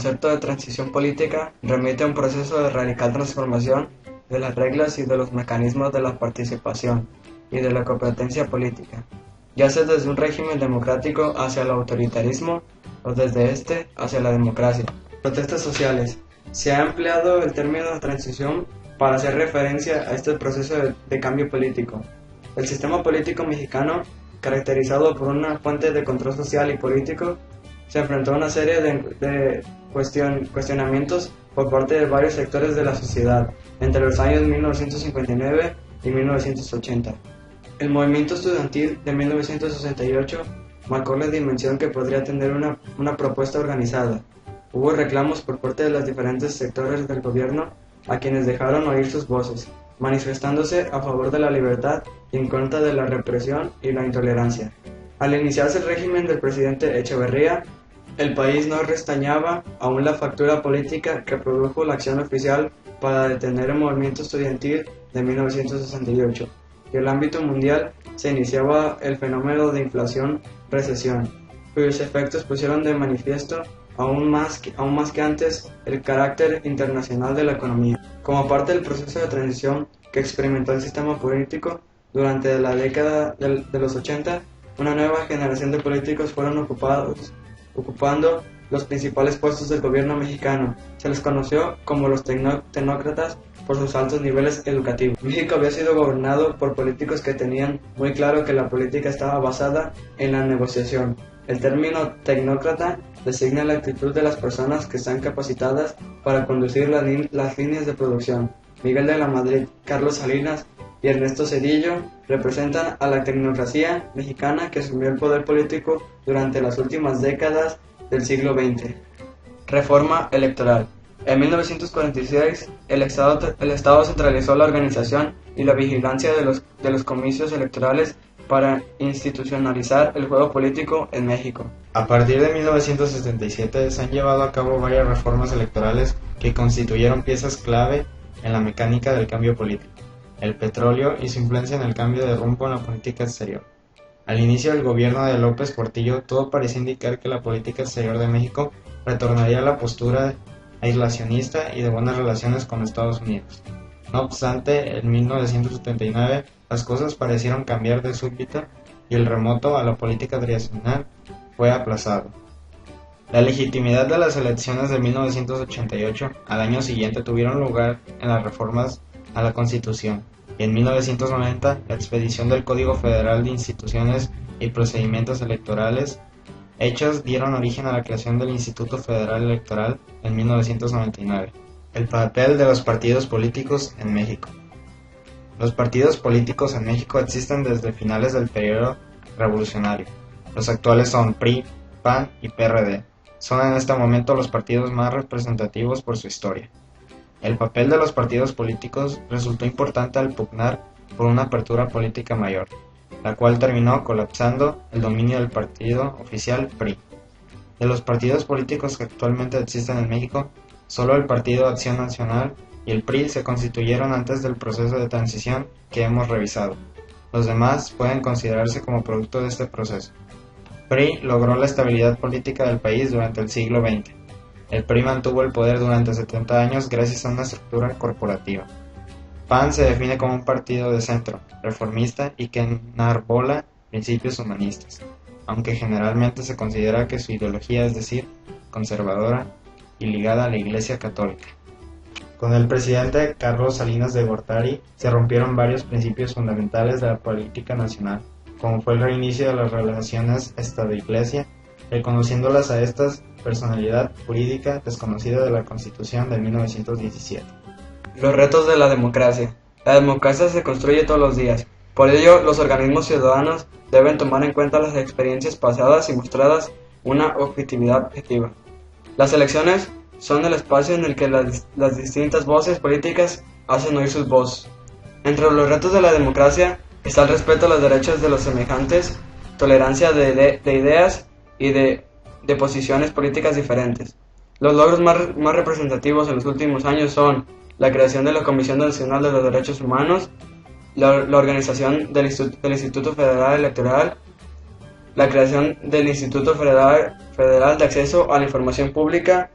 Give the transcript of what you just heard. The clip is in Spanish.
concepto de transición política remite a un proceso de radical transformación de las reglas y de los mecanismos de la participación y de la competencia política, ya sea desde un régimen democrático hacia el autoritarismo o desde este hacia la democracia. Protestas sociales. Se ha empleado el término transición para hacer referencia a este proceso de cambio político. El sistema político mexicano, caracterizado por una fuente de control social y político, se enfrentó a una serie de cuestionamientos por parte de varios sectores de la sociedad entre los años 1959 y 1980. El movimiento estudiantil de 1968 marcó la dimensión que podría tener una propuesta organizada. Hubo reclamos por parte de los diferentes sectores del gobierno a quienes dejaron oír sus voces, manifestándose a favor de la libertad y en contra de la represión y la intolerancia. Al iniciarse el régimen del presidente Echeverría, el país no restañaba aún la factura política que produjo la acción oficial para detener el movimiento estudiantil de 1968, y en el ámbito mundial se iniciaba el fenómeno de inflación-recesión, cuyos efectos pusieron de manifiesto aún más que antes el carácter internacional de la economía. Como parte del proceso de transición que experimentó el sistema político durante la década de los 80, una nueva generación de políticos fueron ocupando los principales puestos del gobierno mexicano. Se les conoció como los tecnócratas por sus altos niveles educativos. México había sido gobernado por políticos que tenían muy claro que la política estaba basada en la negociación. El término tecnócrata designa la actitud de las personas que están capacitadas para conducir las líneas de producción. Miguel de la Madrid, Carlos Salinas y Ernesto Zedillo representan a la tecnocracia mexicana que asumió el poder político durante las últimas décadas del siglo XX. Reforma electoral. En 1946, el Estado centralizó la organización y la vigilancia de los comicios electorales para institucionalizar el juego político en México. A partir de 1977 se han llevado a cabo varias reformas electorales que constituyeron piezas clave en la mecánica del cambio político. El petróleo y su influencia en el cambio de rumbo en la política exterior. Al inicio del gobierno de López Portillo, todo parecía indicar que la política exterior de México retornaría a la postura aislacionista y de buenas relaciones con Estados Unidos. No obstante, en 1979 las cosas parecieron cambiar de súbito y el remoto a la política tradicional fue aplazado. La legitimidad de las elecciones de 1988 al año siguiente tuvieron lugar en las reformas a la Constitución, y en 1990 la expedición del Código Federal de Instituciones y Procedimientos Electorales hechos dieron origen a la creación del Instituto Federal Electoral en 1999. El papel de los partidos políticos en México. Los partidos políticos en México existen desde finales del periodo revolucionario. Los actuales son PRI, PAN y PRD. Son en este momento los partidos más representativos por su historia. El papel de los partidos políticos resultó importante al pugnar por una apertura política mayor, la cual terminó colapsando el dominio del partido oficial PRI. De los partidos políticos que actualmente existen en México, solo el Partido Acción Nacional y el PRI se constituyeron antes del proceso de transición que hemos revisado. Los demás pueden considerarse como producto de este proceso. PRI logró la estabilidad política del país durante el siglo XX. El PRI mantuvo el poder durante 70 años gracias a una estructura corporativa. PAN se define como un partido de centro, reformista y que enarbola principios humanistas, aunque generalmente se considera que su ideología es decir, conservadora y ligada a la Iglesia Católica. Con el presidente Carlos Salinas de Gortari se rompieron varios principios fundamentales de la política nacional, como fue el reinicio de las relaciones Estado-Iglesia, reconociéndolas a estas personalidad jurídica desconocida de la Constitución de 1917. Los retos de la democracia. La democracia se construye todos los días. Por ello, los organismos ciudadanos deben tomar en cuenta las experiencias pasadas y mostradas una objetividad objetiva. Las elecciones son el espacio en el que las distintas voces políticas hacen oír sus voces. Entre los retos de la democracia está el respeto a los derechos de los semejantes, tolerancia de ideas y de posiciones políticas diferentes. Los logros más representativos en los últimos años son la creación de la Comisión Nacional de los Derechos Humanos, la organización del Instituto Federal Electoral, la creación del Instituto Federal de Acceso a la Información Pública